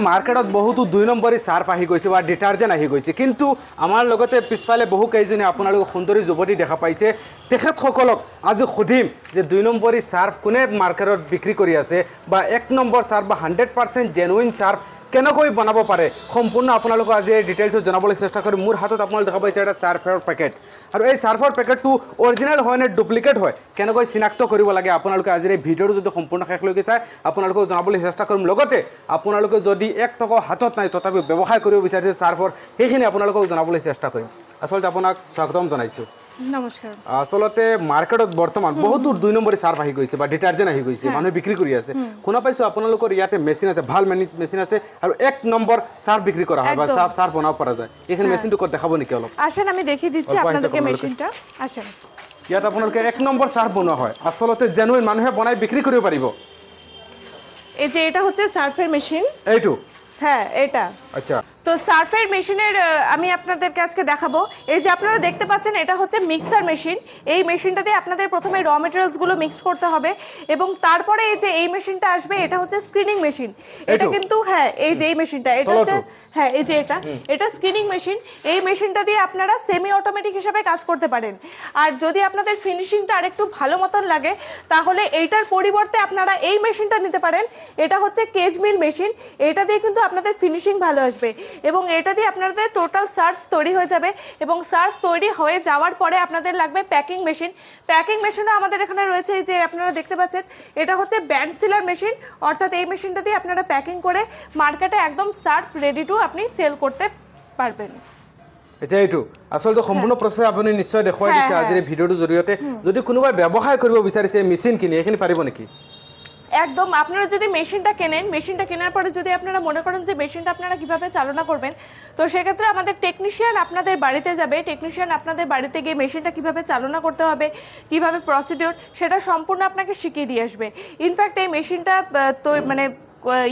মার্কেটত বহুতো 2 নম্বৰী সার্ফ আহি গৈছে বা ডিটারজেন্ট আহি গৈছে কিন্তু আমাৰ লগতে পিছফালে বহু কেইজনী আপোনালোক সুন্দৰী যুৱতী দেখা পাইছে তেখেতসকলক আজি সুধিম যে 2 নম্বৰী সার্ফ কোনে মার্কেটত বিক্ৰী কৰি আছে বা 1 নম্বৰ সার্ফ বা 100% জেনুইন সার্ফ কেনেকৈ বনাব পাৰে সম্পূৰ্ণ আপোনালোক আজি এই ডিটেইলছ জনাবলৈ চেষ্টা কৰিম মোৰ হাতত আপোনালোক দেখা পাইছে এটা সার্ফৰ পেকেট আৰু এই সার্ফৰ পেকেটটো অৰিজিনাল হয় নে ডুপ্লিকেট হয় কেনেকৈ চিনাক্ত কৰিব লাগে আপোনালোকে আজি এই ভিডিঅ'টো যদি সম্পূৰ্ণ শেষলৈকে চাই আপোনালোকক জনাবলৈ চেষ্টা কৰিম লগতে আপোনালোকে যদি 1 টকা হাতত নাই তথাপি ব্যৱসায় কৰিব বিচাৰিছে সার্ফৰ সেইখিনি আপোনালোকক জনাবলৈ চেষ্টা কৰিম আসলতে আপোনাক স্বাগতম জনাইছো নমস্কাৰ আসলতে মার্কেটত বর্তমান বহুত 2 নম্বৰী সার্ফ আহি গৈছে বা ডিটারজেন্ট আহি গৈছে মানুহ বিক্ৰী কৰি আছে কোনা পাইছো আপোনালোকৰ ইয়াতে মেচিন আছে ভাল মেচিন আছে আৰু 1 নম্বৰ সার্ফ বিক্ৰী কৰা হয় বা সার্ফ বনাব পৰা যায় এইখন মেচিনটো ক'ত দেখাব নেকি অলপ আসেন আমি দেখিয়ে দিচ্ছি আপনাদেরকে মেশিনটা আসেন ইয়াত আপোনালোকে 1 নম্বৰ সার্ফ বনোৱা হয় আসলতে জেনুইন মানুহে বনাই বিক্ৰী কৰিব পাৰিব এই যে এটা হচ্ছে সার্ফের মেশিন এইটো হ্যাঁ এটা আচ্ছা তো সার্ফের মেশিনের আমি আপনাদেরকে আজকে দেখাবো এই যে আপনারা দেখতে পাচ্ছেন এটা হচ্ছে মিক্সার মেশিন এই মেশিনটাতে আপনাদের প্রথমে র ম্যাটেরিয়ালসগুলো মিক্স করতে হবে এবং তারপরে এই যে এই মেশিনটা আসবে এটা হচ্ছে স্ক্রিনিং মেশিন এটা কিন্তু হ্যাঁ এই যে এই মেশিনটা এটা হচ্ছে হ্যাঁ এই যে এটা স্ক্রিনিং মেশিন এই মেশিনটা দিয়ে আপনারা সেমি অটোমেটিক হিসেবে কাজ করতে পারেন আর যদি আপনাদের ফিনিশিংটা আরেকটু ভালো মতন লাগে তাহলে এইটার পরিবর্তে আপনারা এই মেশিনটা নিতে পারেন এটা হচ্ছে কেজ মিল মেশিন এটা দিয়ে কিন্তু আপনাদের ফিনিশিং ভালো আসবে এবং এটা দিয়ে আপনাদের টোটাল সার্ফ তৈরি হয়ে যাবে এবং সার্ফ তৈরি হয়ে যাওয়ার পরে আপনাদের লাগবে প্যাকিং মেশিনও আমাদের এখানে রয়েছে এই যে আপনারা দেখতে পাচ্ছেন এটা হচ্ছে ব্যান্ড সিলার মেশিন অর্থাৎ এই মেশিনটা দিয়ে আপনারা প্যাকিং করে মার্কেটে একদম সার্ফ রেডি টু আপনি সেল করতে পারবেন আচ্ছা এইটো আসলতে সম্পূৰ্ণ প্ৰচেছ আপুনি নিশ্চয় দেখুৱাই দিছে আজিৰ ভিডিঅ'টোৰ জৰিয়তে যদি কোনোবাই ব্যৱসায় কৰিব বিচাৰিছে মেচিন কিনে এখিনি পাৰিব নেকি একদম আপনারা যদি মেশিনটা কেনার পরে যদি আপনারা মনে করেন যে মেশিনটা আপনারা কিভাবে চালনা করবেন তো সেক্ষেত্রে আমাদের টেকনিশিয়ান আপনাদের বাড়িতে যাবে টেকনিশিয়ান আপনাদের বাড়িতে গিয়ে মেশিনটা কিভাবে চালনা করতে হবে কিভাবে প্রসিডিওর সেটা সম্পূর্ণ আপনাকে শিখিয়ে দিয়ে আসবে ইনফ্যাক্ট এই মেশিনটা তো মানে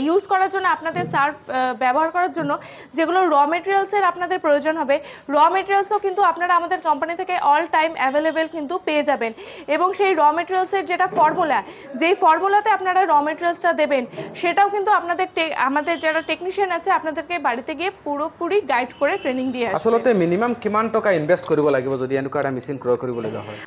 ইউজ করার জন্য আপনাদের সার্ফ ব্যবহার করার জন্য যেগুলো র মেটেরিয়ালসের আপনাদের প্রয়োজন হবে র মেটেরিয়ালসও কিন্তু আপনারা আমাদের কোম্পানি থেকে অল টাইম অ্যাভেলেবেল কিন্তু পেয়ে যাবেন এবং সেই র মেটেরিয়ালসের যেটা ফর্মুলা যেই ফর্মুলাতে আপনারা র মেটেরিয়ালসটা দেবেন সেটাও কিন্তু আমাদের যারা টেকনিশিয়ান আছে আপনাদেরকে বাড়িতে গিয়ে পুরোপুরি গাইড করে ট্রেনিং দিয়ে আসবে আসলে মিনিমাম কিমান টাকা ইনভেস্ট কৰিব লাগিব যদি এনেকুৱা এটা মেচিন ক্ৰয় কৰিবলগীয়া হয়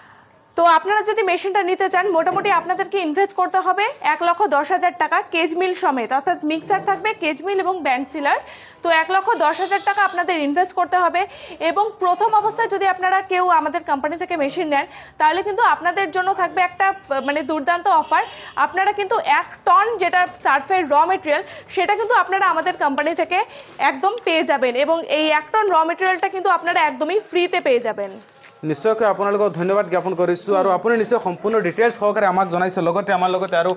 তো আপনারা যদি মেশিনটা নিতে চান মোটামুটি আপনাদেরকে ইনভেস্ট করতে হবে 1,10,000 টাকা কেজ মিল সমেত অর্থাৎ মিক্সার থাকবে কেজ মিল এবং ব্যান্ড সিলার তো 1,10,000 টাকা আপনাদের ইনভেস্ট করতে হবে এবং প্রথম অবস্থায় যদি আপনারা কেউ আমাদের কোম্পানি থেকে মেশিন নেন তাহলে কিন্তু আপনাদের জন্য থাকবে একটা মানে দুর্দান্ত অফার আপনারা কিন্তু 1 টন যেটা সার্ফের র মেটেরিয়াল সেটা কিন্তু আপনারা আমাদের কোম্পানি থেকে একদম পেয়ে যাবেন এবং এই 1 টন র মেটেরিয়ালটা কিন্তু আপনারা একদমই ফ্রিতে পেয়ে যাবেন নিশ্চয়কৈ আপোনালোকক ধন্যবাদ জ্ঞাপন কৰিছোঁ আৰু আপুনি নিশ্চয় সম্পূৰ্ণ ডিটেইলছ সহকাৰে আমাক জনাইছে লগতে আমাৰ লগতে আৰু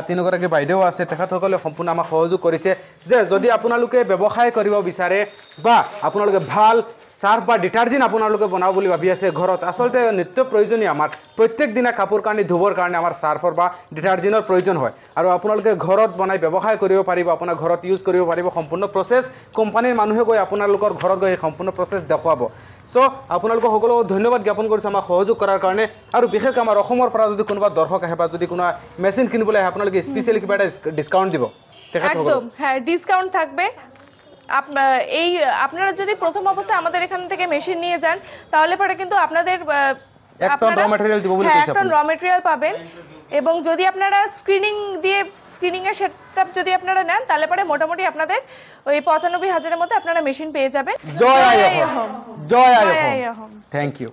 তিনিগৰাকী বাইদেউ আছে তেখেতসকলে সম্পূৰ্ণ আমাক সহযোগ কৰিছে যে যদি আপোনালোকে ব্যৱসায় কৰিব বিচাৰে বা আপোনালোকে ভাল সার্ফ বা ডিটারজেন্ট আপোনালোকে বনাব বুলি ভাবি আছে ঘৰত আসলতে নিত্য প্ৰয়োজনীয় আমাৰ প্ৰত্যেক দিনা কাপোৰ কানি ধুবৰ কাৰণে আমাৰ সার্ফৰ বা ডিটারজেন্টৰ প্ৰয়োজন হয় আৰু আপোনালোকে ঘৰত বনাই ব্যৱসায় কৰিব পাৰিব আপোনাৰ ঘৰত ইউজ কৰিব পাৰিব সম্পূৰ্ণ প্ৰচেছ কোম্পানীৰ মানুহে গৈ আপোনালোকৰ ঘৰত গৈ সম্পূৰ্ণ প্ৰচেছ দেখুৱাব সো আপোনালোকক সকলোকে ধন্যবাদ জ্ঞাপন কৰিছোঁ আমাক সহযোগ কৰাৰ কাৰণে আৰু বিশেষকৈ আমাৰ অসমৰ পৰা যদি কোনোবা দৰ্শক আহে বা যদি কোনো মেচিন কিনিবলৈ আহে আপোনালোকে স্পেশালি কিবা এটা ডিসকাউন্ট দিব একদম হ্যাঁ ডিসকাউন্ট থাকবে এই আপনারা যদি প্রথম অবস্থায় আমাদের এখান থেকে মেশিন নিয়ে যান তাহলে পরে কিন্তু আপনাদের এক টন র ম্যাটেরিয়াল দিব বলে কইছে এক টন র ম্যাটেরিয়াল পাবেন এবং যদি আপনারা স্ক্রিনিং এর সেটআপ যদি আপনারা নেন তাহলে পরে মোটামুটি আপনাদের ওই 95,000 এর মধ্যে আপনারা মেশিন পেয়ে যাবেন জয় আই হোম থ্যাংক ইউ